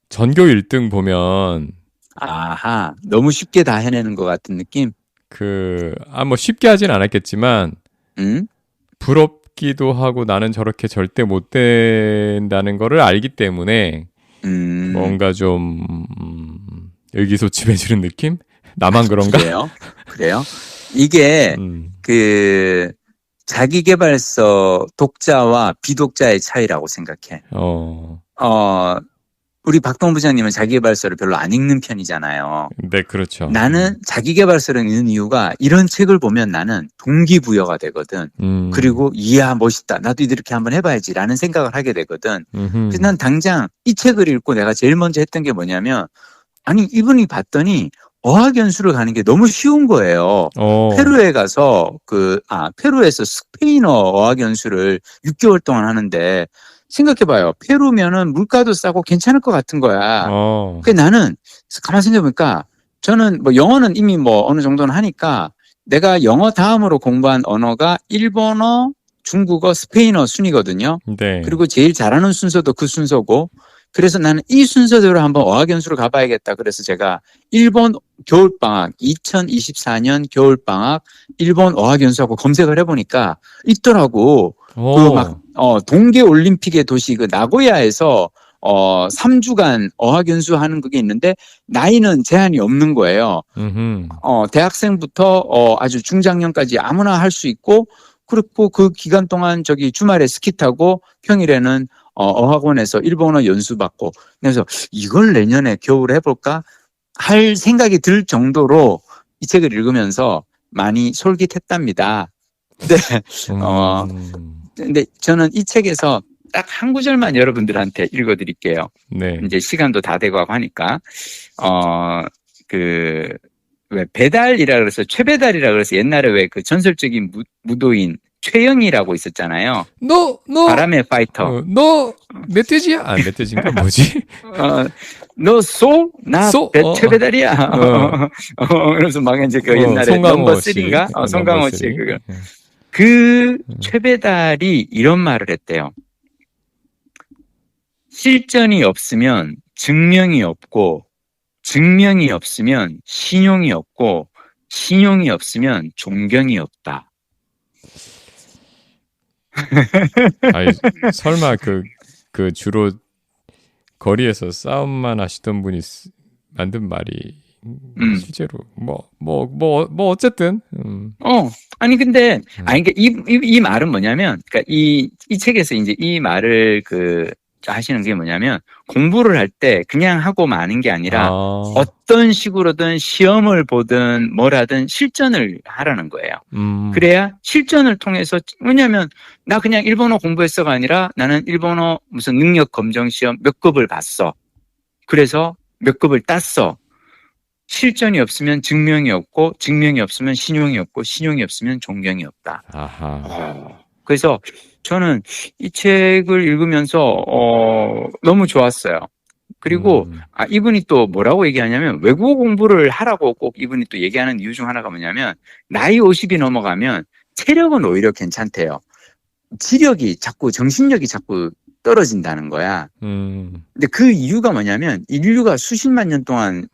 전교 1등 보면 아하, 너무 쉽게 다 해내는 것 같은 느낌? 뭐 쉽게 하진 않았겠지만 응? 부럽기도 하고 나는 저렇게 절대 못 된다는 거를 알기 때문에 뭔가 좀 의기소침해지는 느낌? 나만 그런가? 그래요? 이게 자기계발서 독자와 비독자의 차이라고 생각해. 우리 박동 부장님은 자기계발서를 별로 안 읽는 편이잖아요. 네, 그렇죠. 나는 자기계발서를 읽는 이유가 이런 책을 보면 나는 동기부여가 되거든. 그리고 이야 멋있다. 나도 이렇게 한번 해봐야지라는 생각을 하게 되거든. 그래서 난 당장 이 책을 읽고 내가 제일 먼저 했던 게 뭐냐면 아니 이분이 봤더니 어학연수를 가는 게 너무 쉬운 거예요. 페루에 가서 페루에서 스페인어 어학연수를 6개월 동안 하는데 생각해봐요. 페루면은 물가도 싸고 괜찮을 것 같은 거야. 그래서 나는 가만히 생각해보니까 저는 뭐 영어는 이미 뭐 어느 정도는 하니까 내가 영어 다음으로 공부한 언어가 일본어, 중국어, 스페인어 순이거든요. 네. 그리고 제일 잘하는 순서도 그 순서고 그래서 나는 이 순서대로 한번 어학연수를 가봐야겠다. 그래서 제가 일본 겨울방학, 2024년 겨울방학 일본 어학연수하고 검색을 해보니까 있더라고. 동계올림픽의 도시 나고야에서 3주간 어학연수 하는 그게 있는데 나이는 제한이 없는 거예요. 대학생부터 아주 중장년까지 아무나 할 수 있고 그리고 그 기간 동안 주말에 스키 타고 평일에는 어학원에서 일본어 연수받고 그래서 이걸 내년에 겨울에 해볼까 할 생각이 들 정도로 이 책을 읽으면서 많이 솔깃했답니다. 근데 저는 이 책에서 딱 한 구절만 여러분들한테 읽어드릴게요. 네. 이제 시간도 다 되고 하니까 왜 배달이라 그래서 최배달이라 그래서 옛날에 왜 그 전설적인 무도인 최영이라고 있었잖아요. 바람의 파이터. 너 멧돼지야? 멧돼지인가 뭐지? 너 나 최배달이야. 그래서 막 이제 그 옛날에 넘버 3인가? 송강호 씨 그거. 그 최배달이 이런 말을 했대요. 실전이 없으면 증명이 없고 증명이 없으면 신용이 없고 신용이 없으면 존경이 없다. 아니, 설마 주로 거리에서 싸움만 하시던 분이 만든 말이 실제로 어쨌든 아니 근데 그러니까 이 말은 뭐냐면 그러니까 이 책에서 이제 이 말을 하시는 게 뭐냐면 공부를 할 때 그냥 하고 마는 게 아니라 어떤 식으로든 시험을 보든 뭘 하든 실전을 하라는 거예요. 그래야 실전을 통해서 왜냐하면 나 그냥 일본어 공부했어가 아니라 나는 일본어 무슨 능력 검정 시험 몇 급을 봤어. 그래서 몇 급을 땄어. 실전이 없으면 증명이 없고, 증명이 없으면 신용이 없고, 신용이 없으면 존경이 없다. 아하. 그래서 저는 이 책을 읽으면서 너무 좋았어요. 그리고 이분이 또 뭐라고 얘기하냐면, 외국어 공부를 하라고 꼭 이분이 또 얘기하는 이유 중 하나가 뭐냐면, 나이 50이 넘어가면 체력은 오히려 괜찮대요. 지력이 자꾸, 정신력이 자꾸 떨어진다는 거야. 근데 그 이유가 뭐냐면, 인류가 수십만 년 동안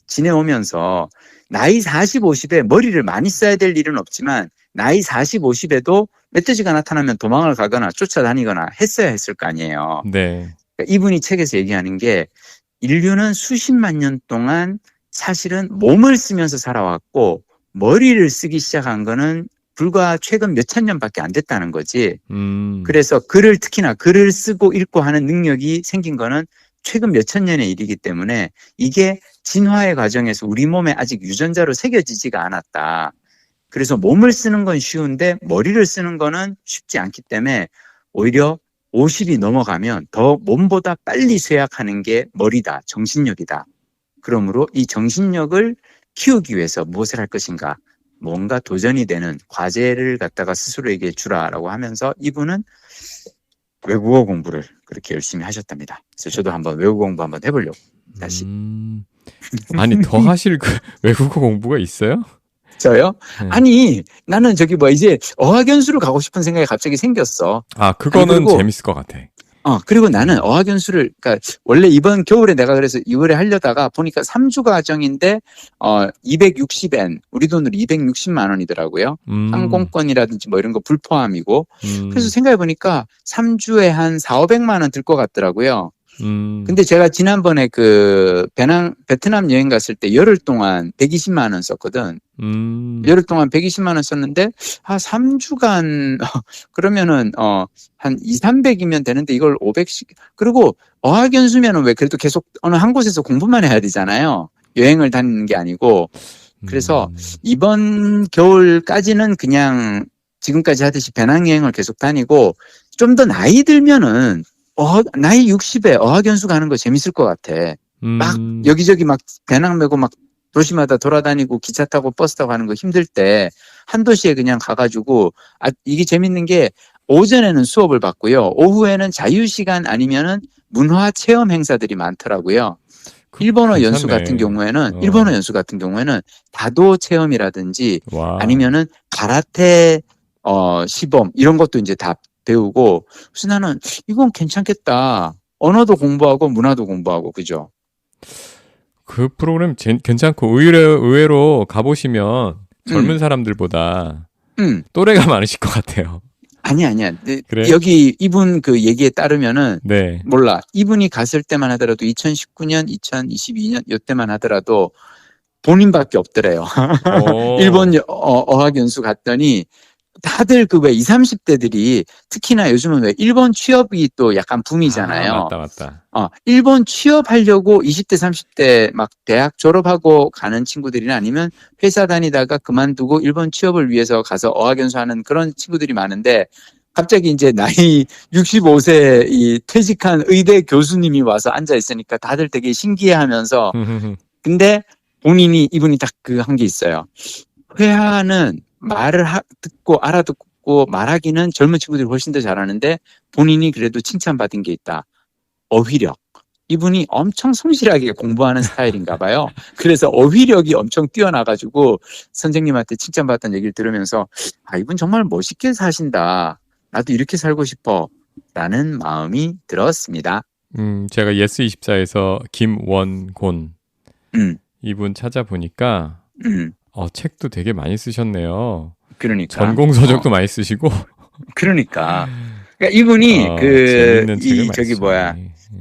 지내오면서 나이 40, 50에 머리를 많이 써야 될 일은 없지만, 나이 40, 50에도 멧돼지가 나타나면 도망을 가거나 쫓아다니거나 했어야 했을 거 아니에요. 네. 그러니까 이분이 책에서 얘기하는 게, 인류는 수십만 년 동안 사실은 몸을 쓰면서 살아왔고, 머리를 쓰기 시작한 거는 불과 최근 몇천 년밖에 안 됐다는 거지. 그래서 특히나 글을 쓰고 읽고 하는 능력이 생긴 거는 최근 몇천 년의 일이기 때문에, 이게 진화의 과정에서 우리 몸에 아직 유전자로 새겨지지가 않았다. 그래서 몸을 쓰는 건 쉬운데 머리를 쓰는 거는 쉽지 않기 때문에, 오히려 50이 넘어가면 더 몸보다 빨리 쇠약하는 게 머리다, 정신력이다. 그러므로 이 정신력을 키우기 위해서 무엇을 할 것인가, 뭔가 도전이 되는 과제를 갖다가 스스로에게 주라라고 하면서 이분은 외국어 공부를 그렇게 열심히 하셨답니다. 그래서 저도 한번 외국어 공부 한번 해보려고 다시. 아니, 더 하실 외국어 공부가 있어요? 저요? 아니, 나는 이제 어학연수를 가고 싶은 생각이 갑자기 생겼어. 그거는 재밌을 것 같아. 그리고 나는 어학연수를, 그러니까 원래 이번 겨울에 내가 그래서 2월에 하려다가 보니까 3주 과정인데 260엔, 우리 돈으로 260만 원이더라고요. 항공권이라든지 뭐 이런 거 불포함이고. 그래서 생각해 보니까 3주에 한 4,500만 원 들 것 같더라고요. 근데 제가 지난번에 베트남 여행 갔을 때 열흘 동안 120만 원 썼거든. 열흘 동안 120만 원 썼는데, 3주간, 그러면은, 한 300이면 되는데 이걸 500씩. 그리고 어학연수면은 왜 그래도 계속 어느 한 곳에서 공부만 해야 되잖아요. 여행을 다니는 게 아니고. 그래서 이번 겨울까지는 그냥 지금까지 하듯이 배낭여행을 계속 다니고, 좀 더 나이 들면은 나이 60에 어학연수 가는 거 재밌을 것 같아. 막 여기저기 막 배낭 메고 막 도시마다 돌아다니고 기차 타고 버스 타고 가는 거 힘들 때 한 도시에 그냥 가가지고, 이게 재밌는 게 오전에는 수업을 받고요. 오후에는 자유시간 아니면은 문화 체험 행사들이 많더라고요. 일본어 연수 같은 경우에는 다도 체험이라든지 아니면은 가라테 시범 이런 것도 이제 다 배우고. 그래서 나는 이건 괜찮겠다. 언어도 공부하고 문화도 공부하고, 그죠? 그 프로그램 괜찮고, 의외로 가보시면 젊은 사람들보다 또래가 많으실 것 같아요. 아니야. 그래? 여기 이분 그 얘기에 따르면은, 네. 몰라. 이분이 갔을 때만 하더라도 2019년, 2022년 이때만 하더라도 본인밖에 없더래요. 일본 어학연수 갔더니 다들 왜 20, 30대들이, 특히나 요즘은 왜 일본 취업이 또 약간 붐이잖아요. 맞다. 일본 취업하려고 20대, 30대 막 대학 졸업하고 가는 친구들이나 아니면 회사 다니다가 그만두고 일본 취업을 위해서 가서 어학연수하는 그런 친구들이 많은데, 갑자기 이제 나이 65세 이 퇴직한 의대 교수님이 와서 앉아 있으니까 다들 되게 신기해하면서, 근데 이분이 딱 한 게 있어요. 회화는 말을 듣고 알아듣고 말하기는 젊은 친구들이 훨씬 더 잘하는데, 본인이 그래도 칭찬받은 게 있다. 어휘력. 이분이 엄청 성실하게 공부하는 스타일인가 봐요. 그래서 어휘력이 엄청 뛰어나가지고 선생님한테 칭찬받았다는 얘기를 들으면서, 이분 정말 멋있게 사신다. 나도 이렇게 살고 싶어. 라는 마음이 들었습니다. 제가 예스24에서 김원곤 이분 찾아보니까 책도 되게 많이 쓰셨네요. 그러니까. 전공서적도 많이 쓰시고. 그러니까 이분이 재밌는 책을 많이 뭐야.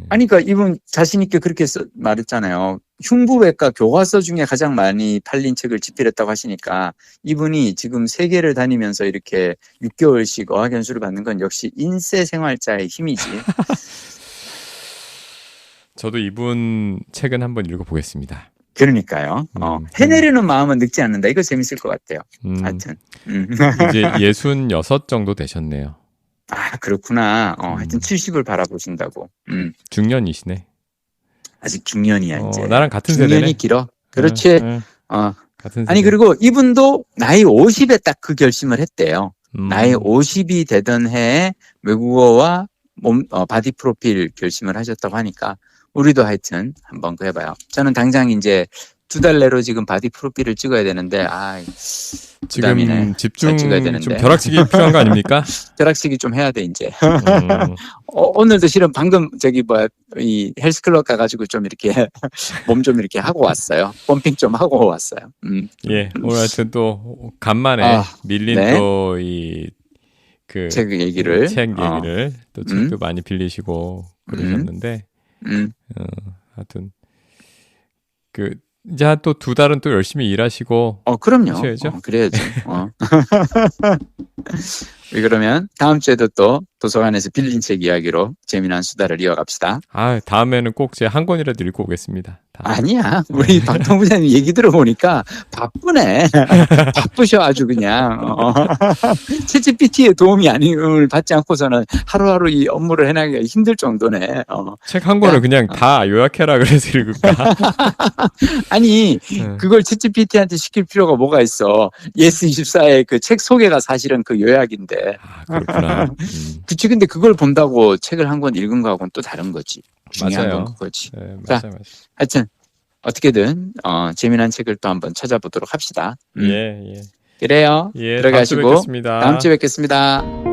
그러니까 이분 자신있게 그렇게 말했잖아요. 흉부외과 교과서 중에 가장 많이 팔린 책을 집필했다고 하시니까, 이분이 지금 세계를 다니면서 이렇게 6개월씩 어학연수를 받는 건 역시 인쇄 생활자의 힘이지. 저도 이분 책은 한번 읽어보겠습니다. 그러니까요. 해내려는 마음은 늙지 않는다. 이거 재밌을 것 같아요. 하여튼. 이제 66 정도 되셨네요. 그렇구나. 하여튼 70을 바라보신다고. 중년이시네. 아직 중년이야, 이제. 나랑 같은 중년이 세대네. 길어? 그렇지. 같은 아니, 생각. 그리고 이분도 나이 50에 딱 그 결심을 했대요. 나이 50이 되던 해에 외국어와 바디 프로필 결심을 하셨다고 하니까 우리도 하여튼 한번 그 해봐요. 저는 당장 이제 2달 내로 지금 바디 프로필을 찍어야 되는데, 지금 부담이네. 집중, 찍어야 되는데. 좀 벼락치기 필요한 거 아닙니까? 벼락치기 좀 해야 돼, 이제. 음, 오늘도 실은 방금 이 헬스클럽 가가지고 좀 이렇게 몸 좀 이렇게 하고 왔어요. 펌핑 좀 하고 왔어요. 예, 오늘 하여튼 또 간만에 밀린 네. 또 책 얘기를. 책 얘기를 또 책도 많이 빌리시고 그러셨는데, 하여튼 이제 한 또 2달은 또 열심히 일하시고. 그럼요. 하셔야죠. 그래야죠. 왜 그러면 다음 주에도 또 도서관에서 빌린 책 이야기로 재미난 수다를 이어갑시다. 다음에는 꼭 제 한 권이라도 읽고 오겠습니다. 아니야. 우리 박통 부장님 얘기 들어보니까 바쁘네. 바쁘셔 아주 그냥. 챗GPT의 도움이 아님을 받지 않고서는 하루하루 이 업무를 해나가기가 힘들 정도네. 책 한 권을 그냥 다 요약해라 그래서 읽을까? 아니 그걸 챗GPT한테 시킬 필요가 뭐가 있어. 예스24의 그 책 소개가 사실은 그 요약인데. 그렇구나. 그치. 근데 그걸 본다고 책을 한 권 읽은 거하고는 또 다른 거지. 중요한 맞아요. 건 그거지. 네, 자, 맞아요. 하여튼 어떻게든 재미난 책을 또 한번 찾아보도록 합시다. 예. 그래요. 예, 들어가시고 다음 주에 뵙겠습니다. 다음 주에 뵙겠습니다.